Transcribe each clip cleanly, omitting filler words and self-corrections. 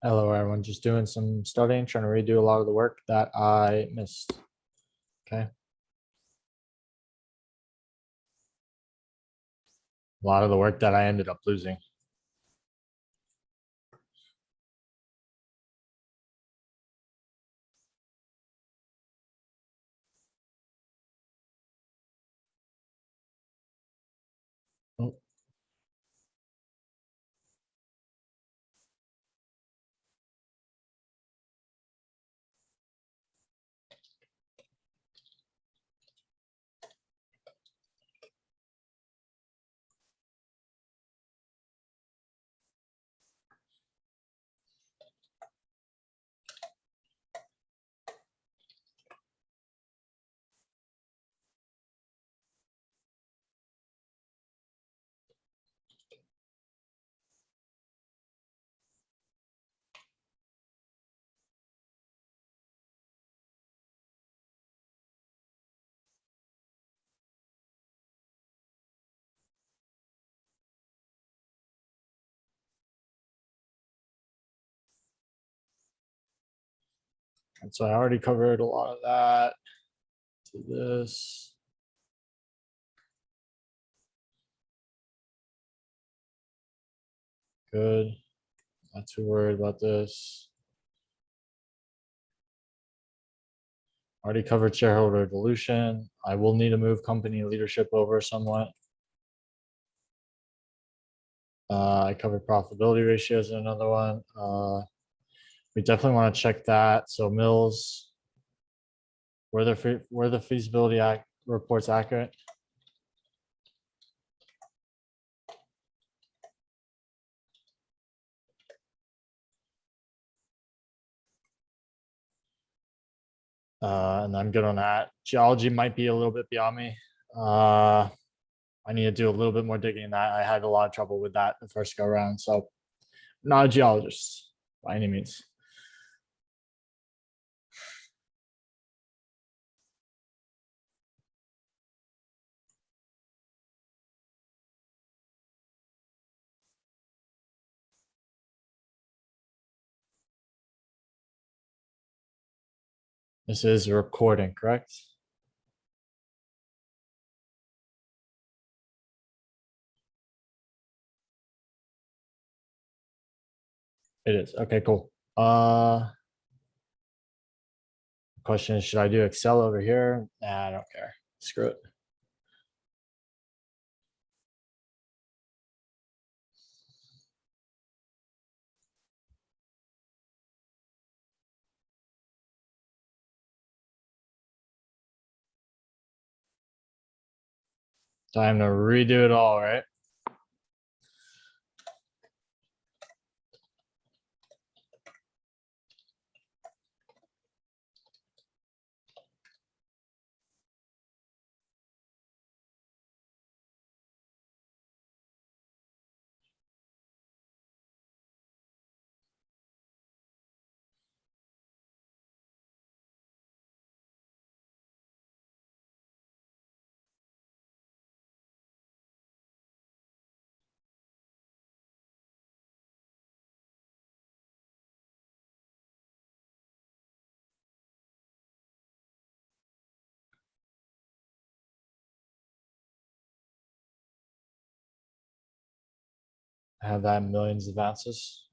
Hello, everyone. Just doing some studying, trying to redo a lot of the work that I missed. Okay. A lot of the work that I ended up losing. Oh. And so I already covered a lot of that. To this. Good. Not too worried about this. Already covered shareholder dilution. I will need to move company leadership over somewhat. I covered profitability ratios in another one. We definitely want to check that. So mills, were the feasibility reports accurate? And I'm good on that. Geology might be a little bit beyond me. I need to do a little bit more digging in that. I had a lot of trouble with that the first go around, so I'm not a geologist by any means. This is recording, correct? It is. Okay, cool. Question is, should I do Excel over here? Nah, I don't care. Screw it. Time to redo it all, right? I have that in millions of ounces.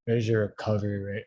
Here's your recovery rate.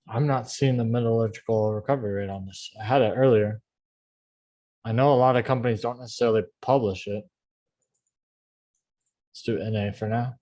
I'm not seeing the metallurgical recovery rate on this. I had it earlier. I know a lot of companies don't necessarily publish it. Let's do NA for now.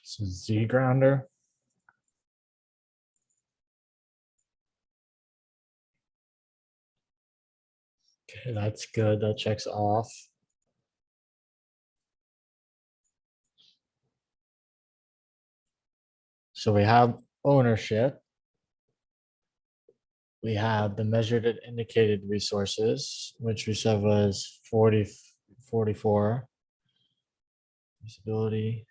So Z grounder. Okay, that's good. That checks off. So we have ownership. We have the measured and indicated resources, which we said was 40, 44. Usability.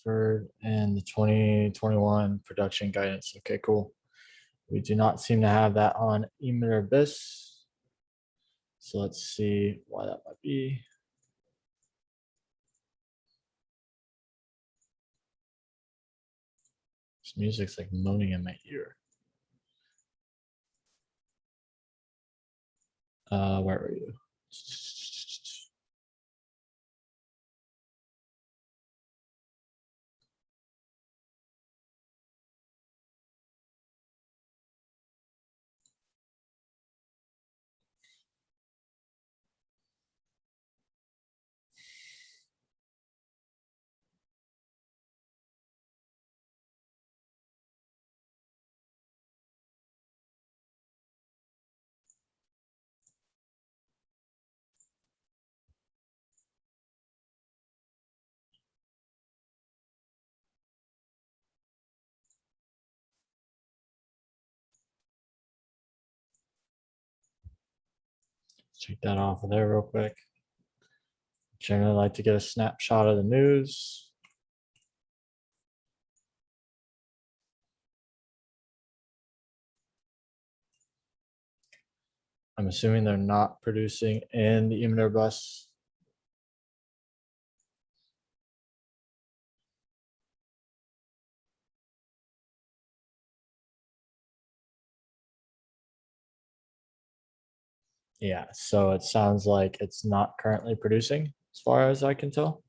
Third and the 2021 production guidance. Okay, cool. We do not seem to have that on emitter abyss. So let's see why that might be. This music's like moaning in my ear. Where are you? Check that off of there real quick. Generally like to get a snapshot of the news. I'm assuming they're not producing in the emitter bus. Yeah, so it sounds like it's not currently producing as far as I can tell.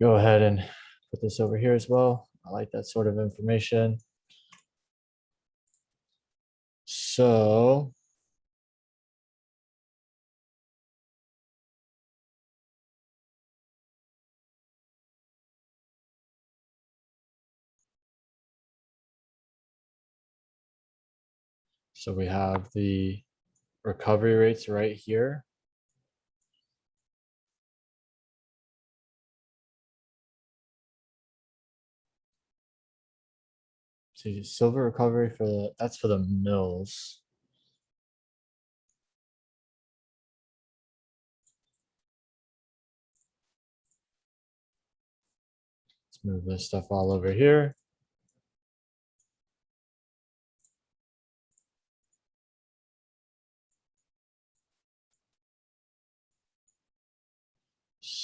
Go ahead and put this over here as well. I like that sort of information. So we have the recovery rates right here. See, silver recovery for the, that's for the mills. Let's move this stuff all over here.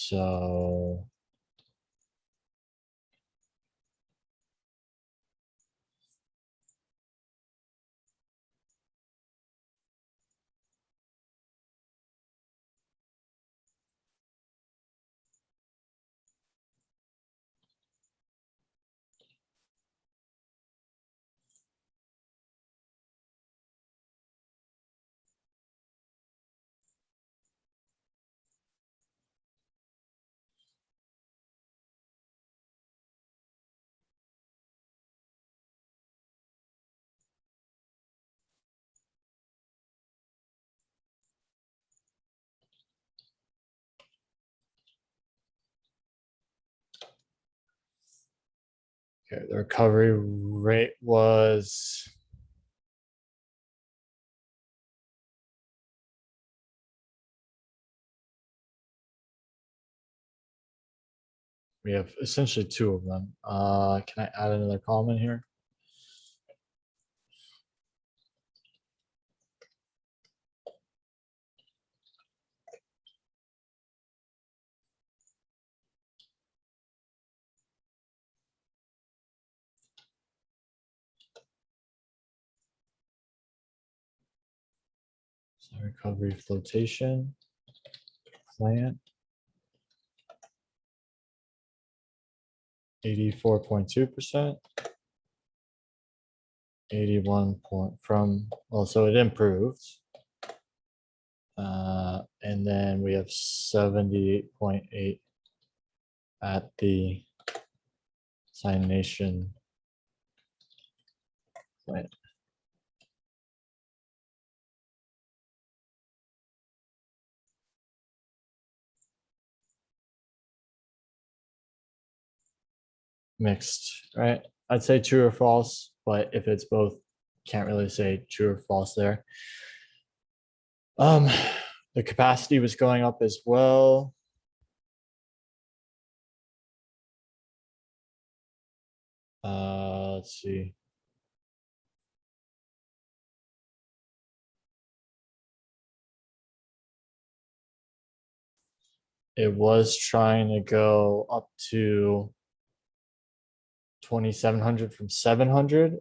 So okay, the recovery rate was we have essentially two of them. Can I add another column in here? So recovery flotation plant. 84.2%. 81 point from, well, so it improved. And then we have 78.8 at the cyanation plant. Mixed, right? I'd say true or false. but if it's both, can't really say true or false there. The capacity was going up as well. Let's see. It was trying to go up to 2,700 from 700.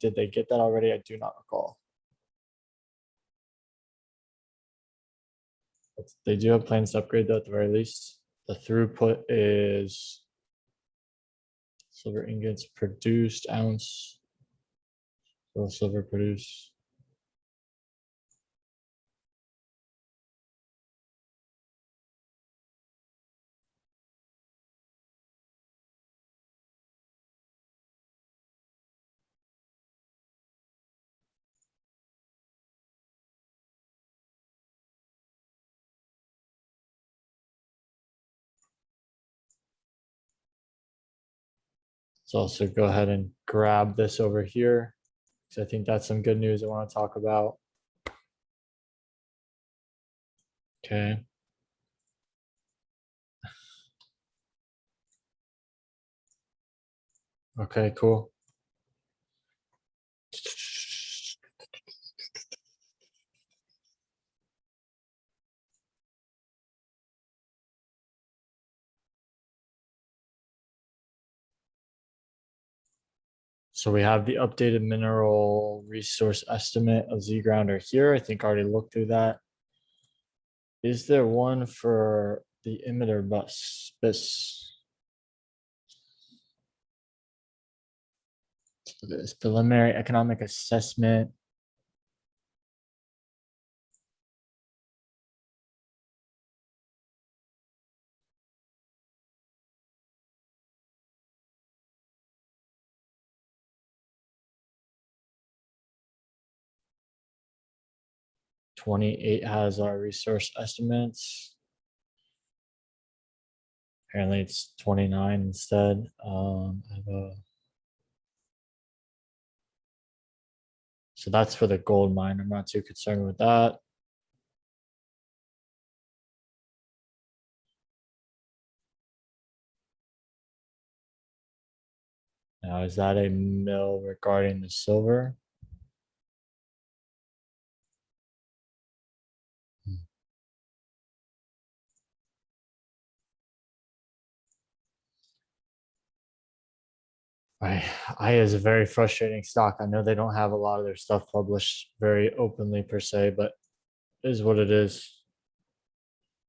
Did they get that already? I do not recall. But they do have plans to upgrade that at the very least. The throughput is silver ingots produced ounce. Silver produced. Let's also go ahead and grab this over here, because I think that's some good news I want to talk about. Okay. Okay, cool. So we have the updated mineral resource estimate of Z grounder here. I think I already looked through that. Is there one for the emitter bus? This preliminary economic assessment. '28 has our resource estimates. Apparently it's 29 instead. So that's for the gold mine. I'm not too concerned with that. Now, is that a mill regarding the silver? I is a very frustrating stock. I know they don't have a lot of their stuff published very openly per se, but it is what it is.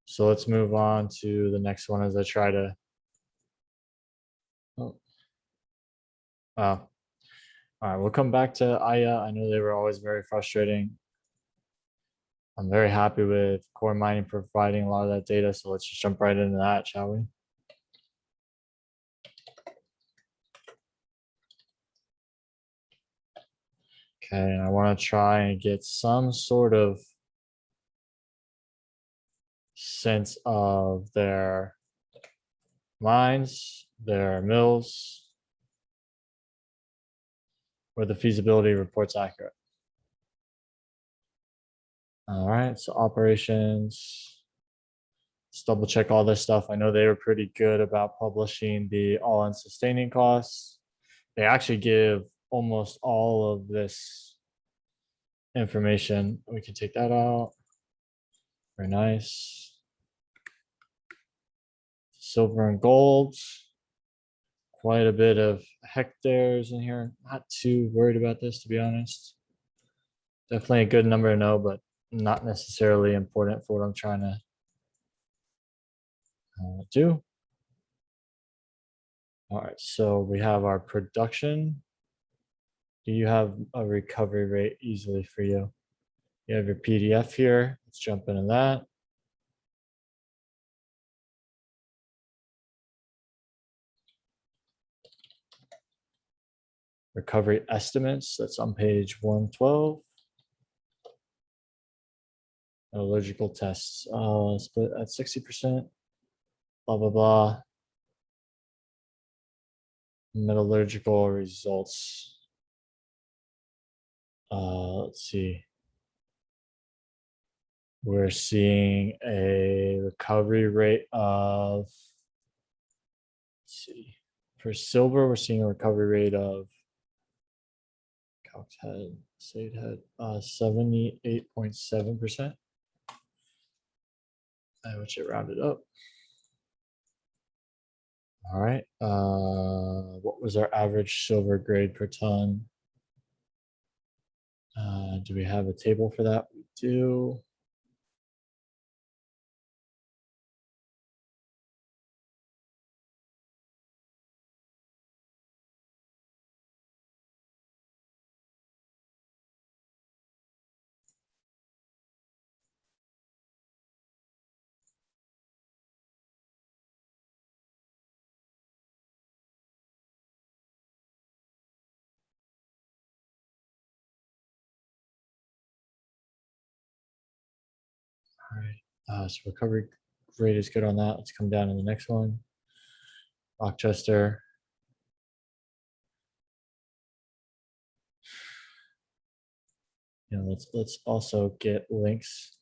So let's move on to the next one as I try to. Oh, all right. We'll come back to Aya. I know they were always very frustrating. I'm very happy with core mining providing a lot of that data. So let's just jump right into that, shall we? Okay, and I want to try and get some sort of sense of their mines, their mills, where the feasibility report's accurate. All right, so operations. Let's double check all this stuff. I know they were pretty good about publishing the all-in sustaining costs. They actually give almost all of this information. We can take that out. Very nice. Silver and gold. Quite a bit of hectares in here. Not too worried about this, to be honest. Definitely a good number to know, but not necessarily important for what I'm trying to do. All right, so we have our production. Do you have a recovery rate easily for you? You have your PDF here. Let's jump into that. Recovery estimates, that's on page 112. Metallurgical tests, split at 60%, blah, blah, blah. Metallurgical results. Let's see. We're seeing a recovery rate of, let's see, for silver, we're seeing a recovery rate of, calc head, state head, 78.7%. Which it rounded up. All right. What was our average silver grade per ton? Do we have a table for that? We do. All right. So recovery rate is good on that. Let's come down to the next one. Rochester. Let's also get links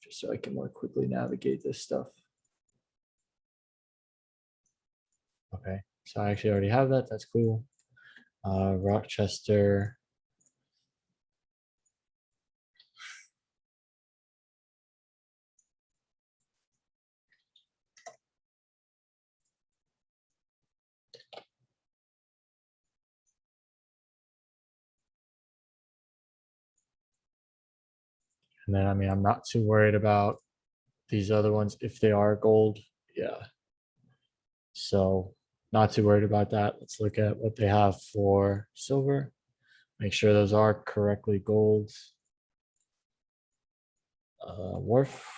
just so I can more quickly navigate this stuff. Okay, so I actually already have that. That's cool. Rochester. And then, I mean, I'm not too worried about these other ones if they are gold. Yeah. So not too worried about that. Let's look at what they have for silver. Make sure those are correctly gold. Wharf,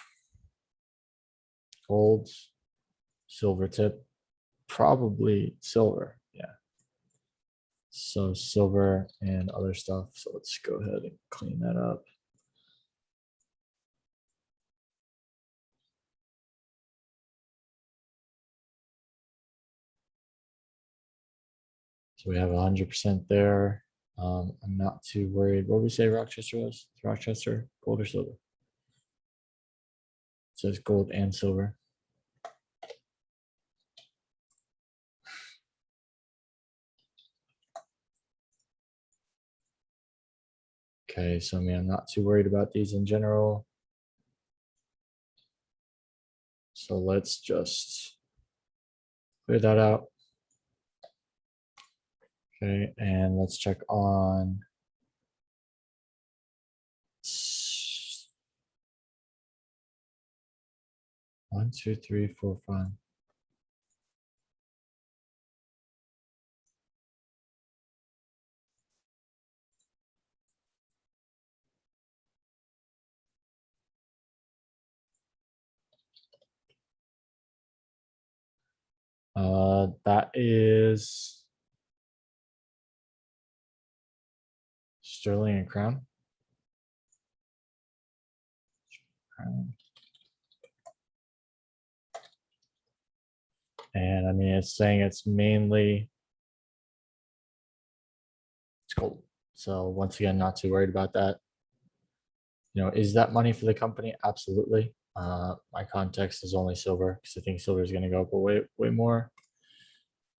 gold, silver tip, probably silver. Yeah. So silver and other stuff. So let's go ahead and clean that up. So we have 100% there. I'm not too worried. What did we say Rochester was? Rochester, gold or silver? It says gold and silver. Okay, so I mean, I'm not too worried about these in general. So let's just clear that out. Okay, and let's check on 1, 2, 3, 4, 5. That is sterling and crown. And I mean, it's saying it's mainly, it's gold. So once again, not too worried about that. Is that money for the company? Absolutely. My context is only silver because I think silver is going to go up way more.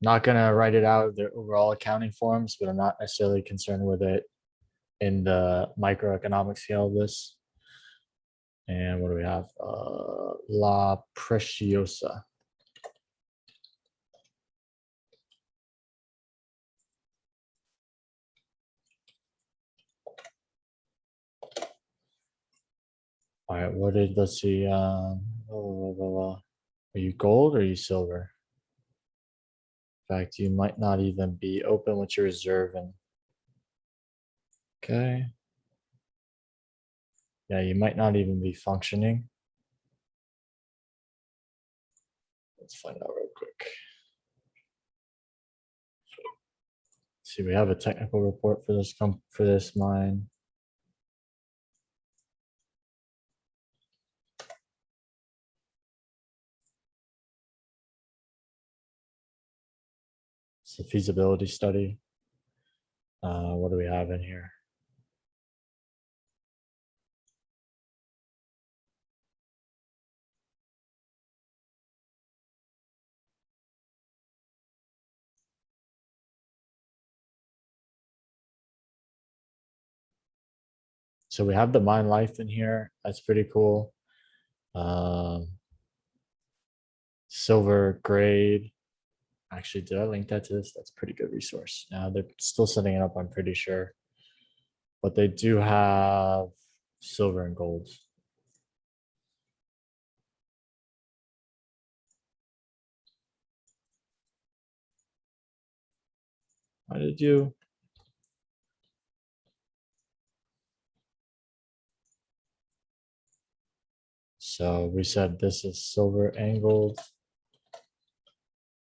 Not going to write it out of their overall accounting forms, but I'm not necessarily concerned with it in the microeconomic scale of this. And what do we have? La Preciosa. All right, let's see. Are you gold or are you silver? In fact, you might not even be open with your reserve. And okay. Yeah, you might not even be functioning. Let's find out real quick. See, we have a technical report for this mine. It's a feasibility study. What do we have in here? So we have the mine life in here. That's pretty cool. Silver grade. Actually, did I link that to this? That's a pretty good resource. Now they're still setting it up, I'm pretty sure. But they do have silver and gold. Why did you? So we said this is silver and gold.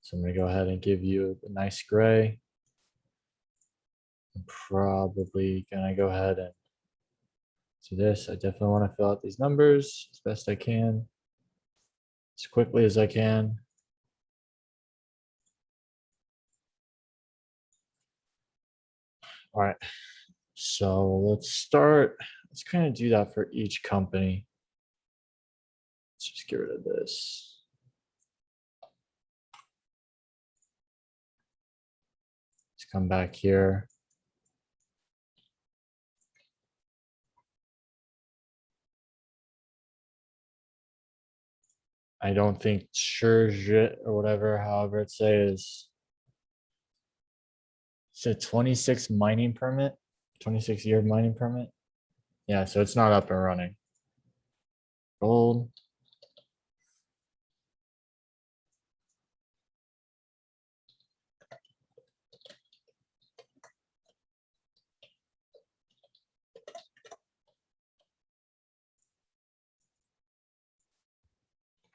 So I'm gonna go ahead and give you a nice gray. I'm probably gonna go ahead and do this. I definitely want to fill out these numbers as best I can, as quickly as I can. All right, so let's start. Let's kind of do that for each company. Let's just get rid of this. Let's come back here. I don't think Sure or whatever, however it says. It's a 26 mining permit, 26-year mining permit. Yeah, so it's not up and running. Gold.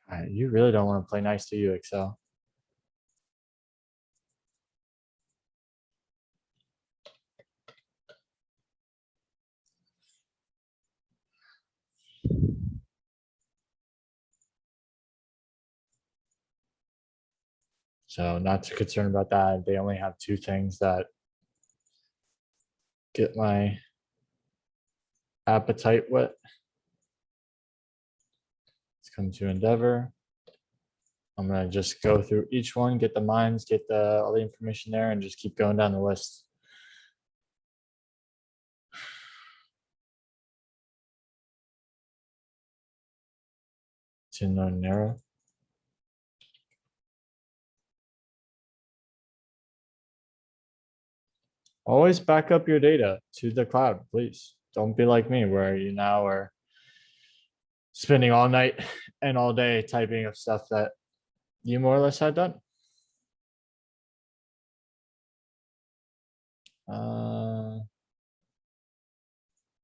All right, you really don't want to play nice to you, Excel. So not too concerned about that. They only have two things that get my appetite wet. Let's come to Endeavor. I'm gonna just go through each one, get the mines, get all the information there, and just keep going down the list. To narrow. Always back up your data to the cloud, please. Don't be like me where you now are spending all night and all day typing of stuff that you more or less had done.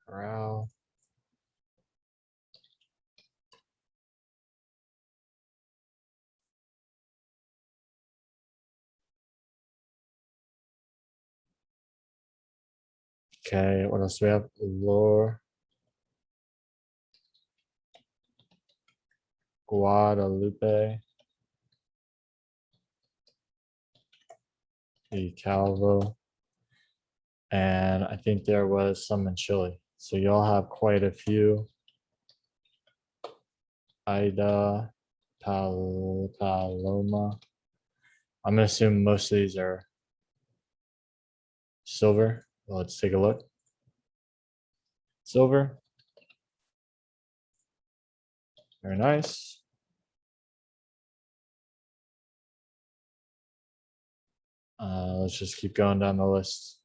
Corral. Okay, what else do we have? Lore. Guadalupe. Calvo. And I think there was some in Chile. So y'all have quite a few. Ida, Paloma. I'm gonna assume most of these are silver. Well, let's take a look. Silver. Very nice. Let's just keep going down the list.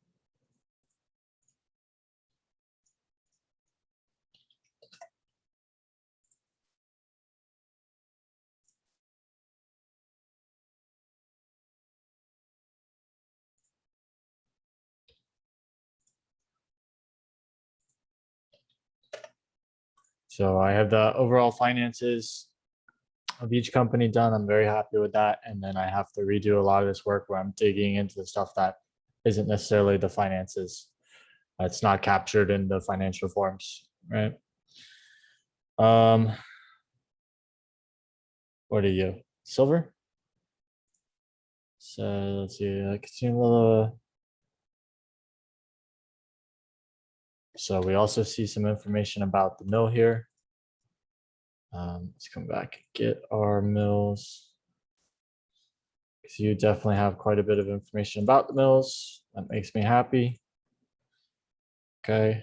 So I have the overall finances of each company done. I'm very happy with that. And then I have to redo a lot of this work where I'm digging into the stuff that isn't necessarily the finances. It's not captured in the financial forms, right? What are you? Silver? So let's see. So we also see some information about the mill here. Let's come back and get our mills. Because you definitely have quite a bit of information about the mills. That makes me happy. Okay.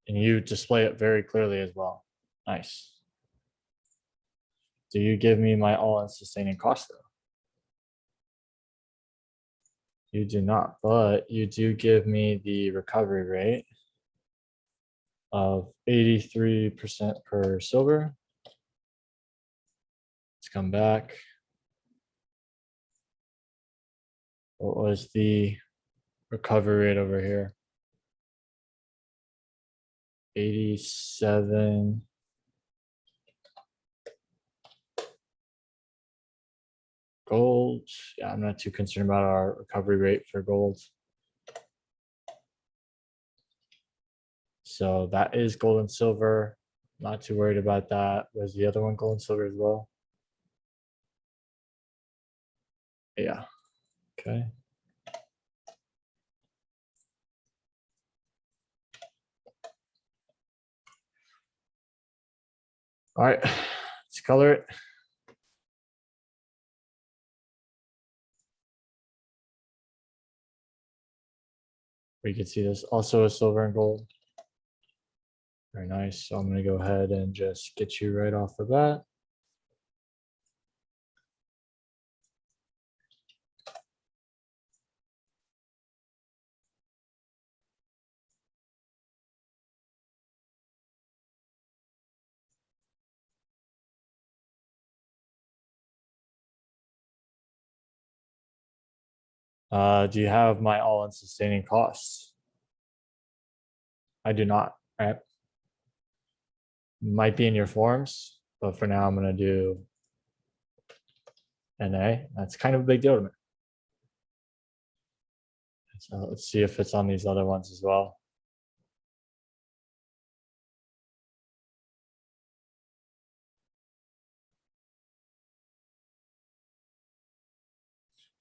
And you display it very clearly as well. Nice. Do you give me my all-in sustaining cost though? You do not, but you do give me the recovery rate of 83% per silver. Let's come back. What was the recovery rate over here? 87. Gold. Yeah, I'm not too concerned about our recovery rate for gold. So that is gold and silver. Not too worried about that. Was the other one gold and silver as well? Yeah. Okay. All right. Let's color it. We can see this also a silver and gold. Very nice. So I'm going to go ahead and just get you right off the bat. Do you have my all-in sustaining costs? I do not, right? Might be in your forms, but for now I'm going to do NA. That's kind of a big deal to me. So let's see if it's on these other ones as well.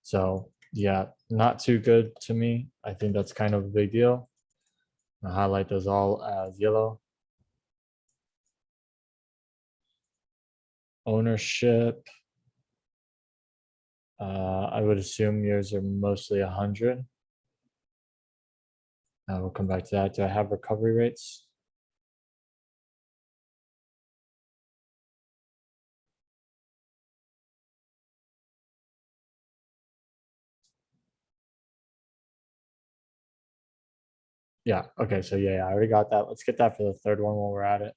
So yeah, not too good to me. I think that's kind of a big deal. I'll highlight those all as yellow. Ownership. I would assume yours are mostly 100. We'll come back to that. Do I have recovery rates? Yeah, okay, so yeah, I already got that. Let's get that for the third one while we're at it.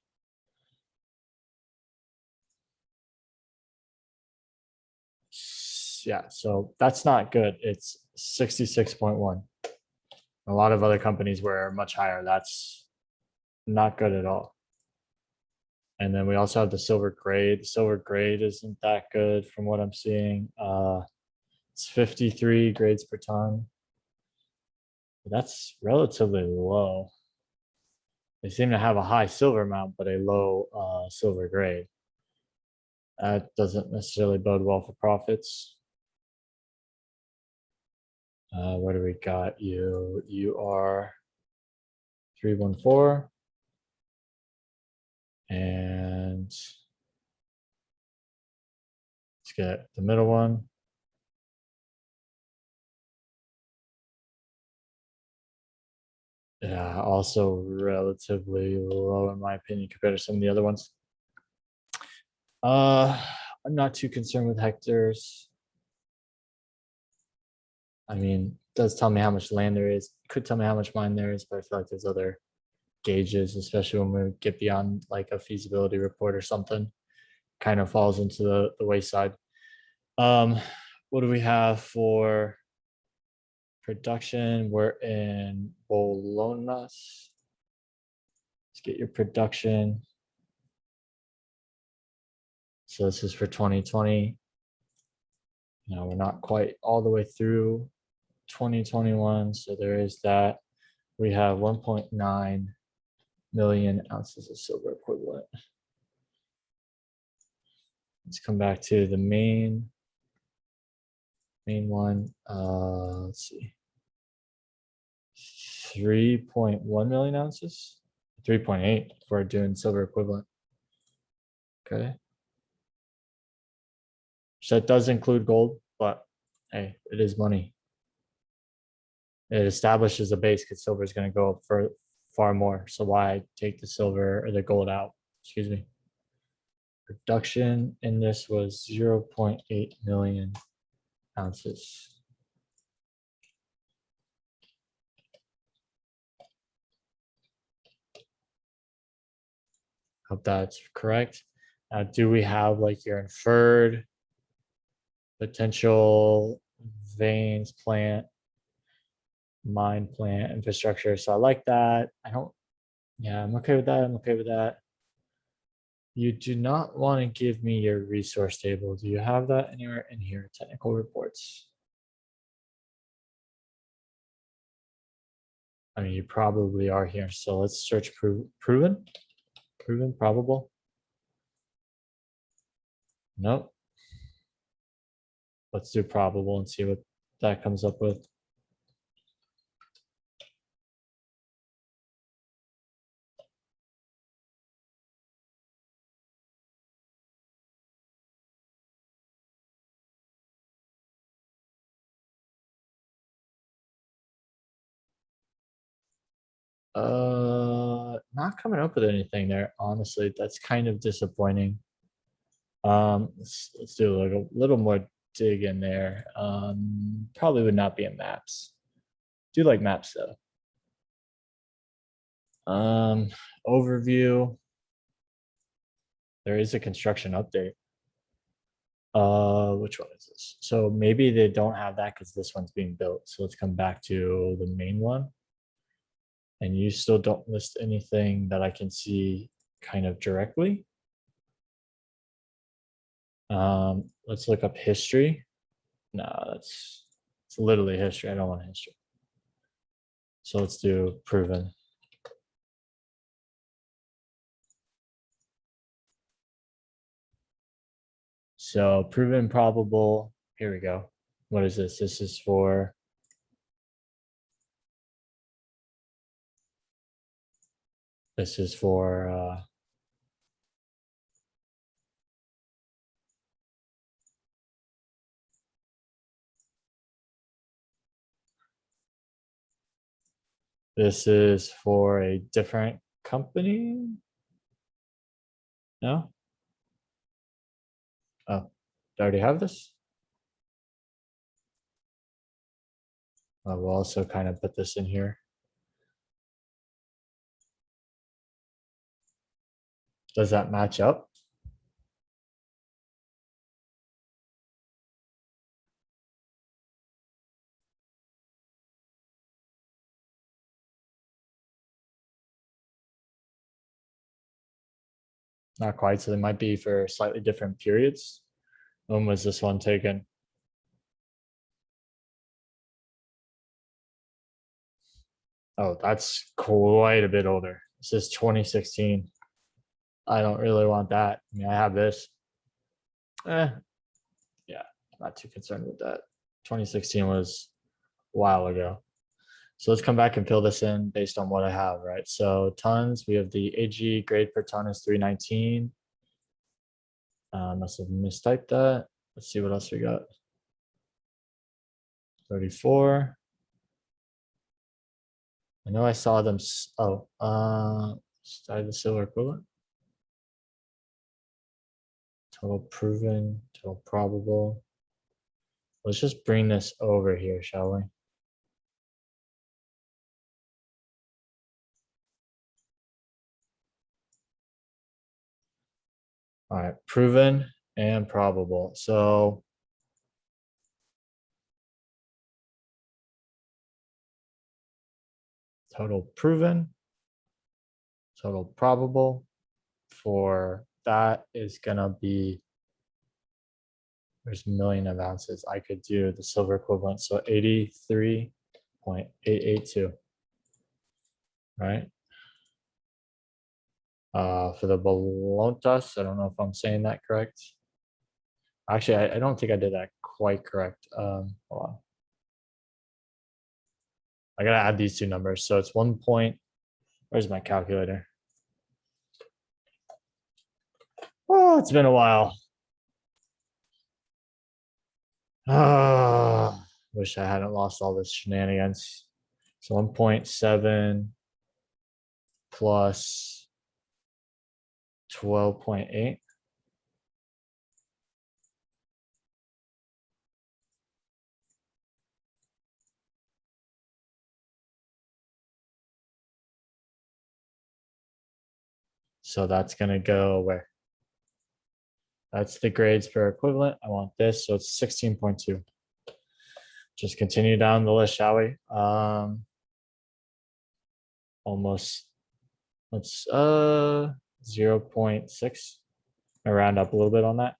Yeah, so that's not good. It's 66.1. A lot of other companies were much higher. That's not good at all. And then we also have the silver grade. The silver grade isn't that good from what I'm seeing. It's 53 grades per ton. That's relatively low. They seem to have a high silver amount, but a low silver grade. That doesn't necessarily bode well for profits. What do we got? You are 314. And let's get the middle one. Yeah, also relatively low in my opinion compared to some of the other ones. I'm not too concerned with hectares. I mean, it does tell me how much land there is. Could tell me how much mine there is, but I feel like there's other gauges, especially when we get beyond like a feasibility report or something. Kind of falls into the wayside. What do we have for production? We're in Bologna. Let's get your production. So this is for 2020. Now we're not quite all the way through 2021. So there is that. We have 1.9 million ounces of silver equivalent. Let's come back to the main one. Let's see. 3.1 million ounces. 3.8 for doing silver equivalent. Okay. So that does include gold, but hey, it is money. It establishes a base because silver is going to go up far more. So why take the silver or the gold out? Excuse me. Production in this was 0.8 million ounces. Hope that's correct. Now, do we have like your inferred potential veins plant, mine plant infrastructure? So I like that. I don't, yeah, I'm okay with that. I'm okay with that. You do not want to give me your resource table. Do you have that anywhere in here? Technical reports. I mean, you probably are here. So let's search proven, probable. Nope. Let's do probable and see what that comes up with. Not coming up with anything there. Honestly, that's kind of disappointing. Let's do like a little more dig in there. Probably would not be in maps. Do like maps though. Overview. There is a construction update. Which one is this? So maybe they don't have that because this one's being built. So let's come back to the main one. And you still don't list anything that I can see kind of directly. Let's look up history. No, it's literally history. I don't want history. So let's do proven. So proven probable. Here we go. What is this? This is for this is for a different company. No? Oh, do I already have this? I will also kind of put this in here. Does that match up? Not quite. So they might be for slightly different periods. When was this one taken? Oh, that's quite a bit older. This is 2016. I don't really want that. I mean, I have this. Yeah, not too concerned with that. 2016 was a while ago. So let's come back and fill this in based on what I have, right? So tons, we have the AG grade per ton is 319. Must have mistyped that. Let's see what else we got. 34. I know I saw them. Started the silver equivalent. Total proven, total probable. Let's just bring this over here, shall we? All right, proven and probable. So total proven, total probable for that is gonna be, there's a million of ounces. I could do the silver equivalent, so 83.882, right? For the Bolontas, I don't know if I'm saying that correct. Actually, I don't think I did that quite correct. Hold on. I gotta add these two numbers. So it's 1 point. Where's my calculator? Oh, it's been a while. Wish I hadn't lost all this shenanigans. So 1.7 plus 12.8. So that's going to go where? That's the grades per equivalent. I want this. So it's 16.2. Just continue down the list, shall we? Almost, let's 0.6. I round up a little bit on that.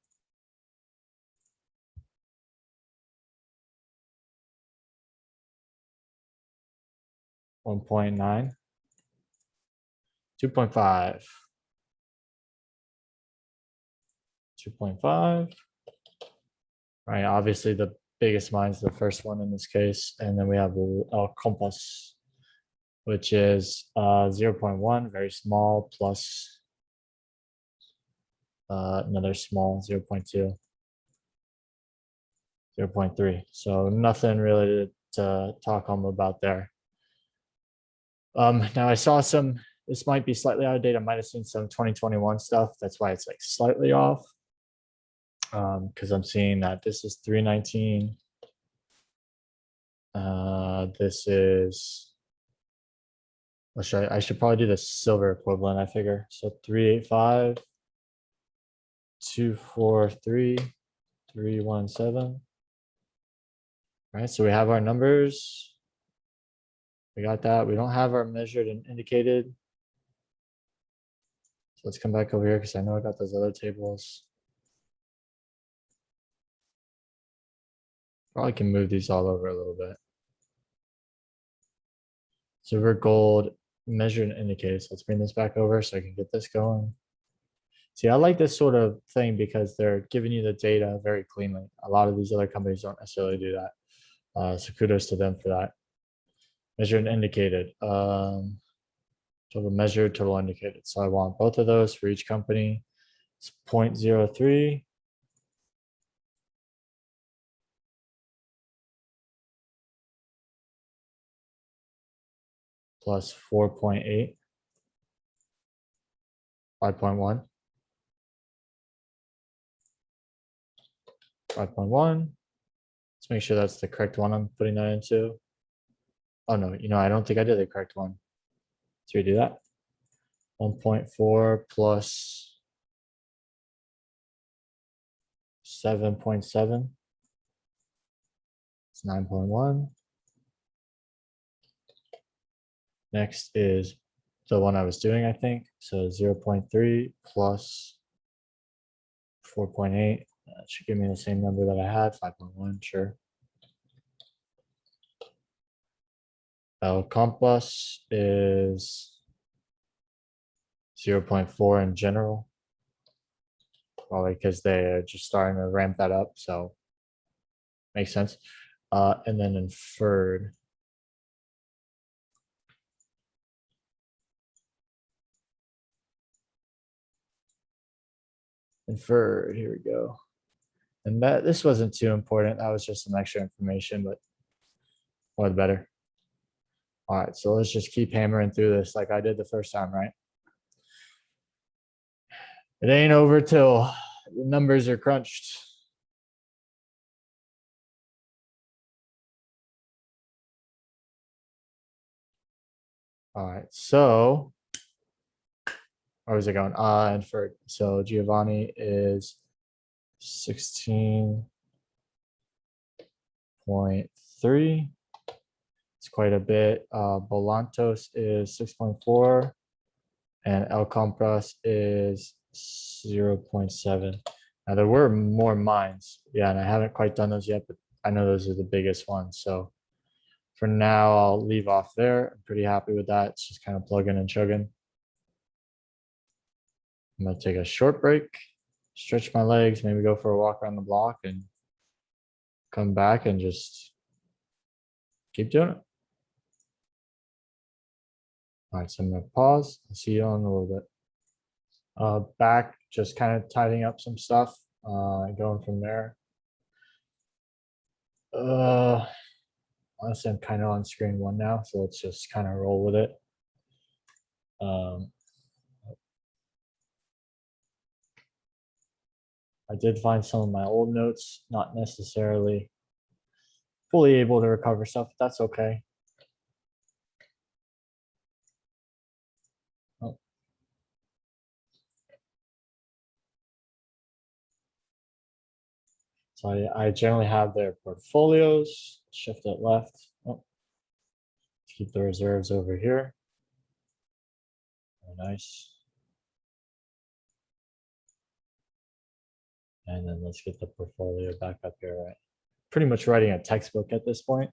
1.9. 2.5. 2.5. Right, obviously the biggest mine's the first one in this case, and then we have a compass, which is 0.1, very small, plus another small 0.2, 0.3. So nothing really to talk home about there. Now I saw some, this might be slightly out of date. I might have seen some 2021 stuff. That's why it's like slightly off. Because I'm seeing that this is 319. This is, I should probably do the silver equivalent, I figure. So 385, 243, 317. Right, so we have our numbers. We got that. We don't have our measured and indicated. So let's come back over here because I know I got those other tables. Probably can move these all over a little bit. Silver, gold, measured and indicated. So let's bring this back over so I can get this going. See, I like this sort of thing because they're giving you the data very cleanly. A lot of these other companies don't necessarily do that. So kudos to them for that. Measured and indicated. Total measured, total indicated. So I want both of those for each company. It's 0.03. Plus 4.8. 5.1. 5.1. Let's make sure that's the correct one I'm putting that into. Oh no, I don't think I did the correct one. Let's redo that. 1.4 plus 7.7. It's 9.1. Next is the one I was doing, I think. So 0.3 plus 4.8. That should give me the same number that I had, 5.1, sure. El Compass is 0.4 in general. Probably because they're just starting to ramp that up, so makes sense. And then inferred. Inferred, here we go. And this wasn't too important. That was just some extra information, but more the better. All right, so let's just keep hammering through this like I did the first time, right? It ain't over till the numbers are crunched. All right, so where was it going? Inferred. So Giovanni is 16.3. It's quite a bit. Bolantos is 6.4. And El Compras is 0.7. Now there were more mines. Yeah, and I haven't quite done those yet, but I know those are the biggest ones. So for now, I'll leave off there. I'm pretty happy with that. It's just kind of plugging and chugging. I'm gonna take a short break, stretch my legs, maybe go for a walk around the block and come back and just keep doing it. All right, so I'm gonna pause. I'll see you in a little bit. Back, just kind of tidying up some stuff, going from there. Honestly, I'm kind of on screen one now, so let's just kind of roll with it. Um, I did find some of my old notes, not necessarily fully able to recover stuff, but that's okay. Oh. So I generally have their portfolios, shift it left. Oh. Keep the reserves over here. Very nice. And then let's get the portfolio back up here, right? Pretty much writing a textbook at this point.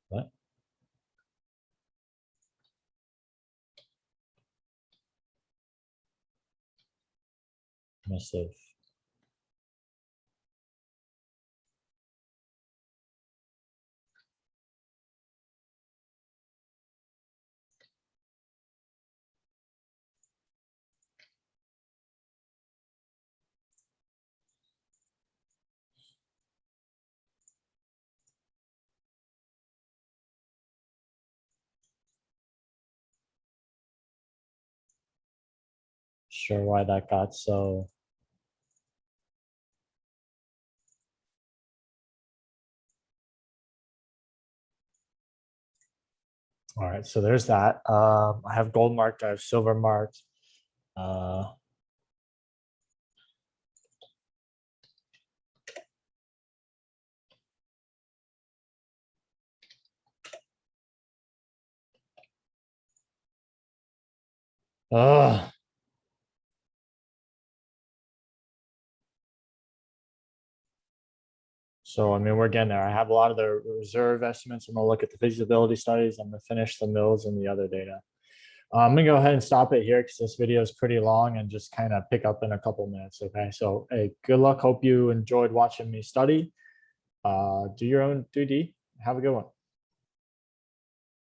What? Must have. Sure why that got so. All right, so there's that. I have gold marked, I have silver marked. Uh, uh, so, I mean, we're getting there. I have a lot of the reserve estimates. I'm gonna look at the feasibility studies. I'm gonna finish the mills and the other data. I'm gonna go ahead and stop it here because this video is pretty long and just kind of pick up in a couple minutes. Okay, so hey, good luck. Hope you enjoyed watching me study. Do your own duty. Have a good one.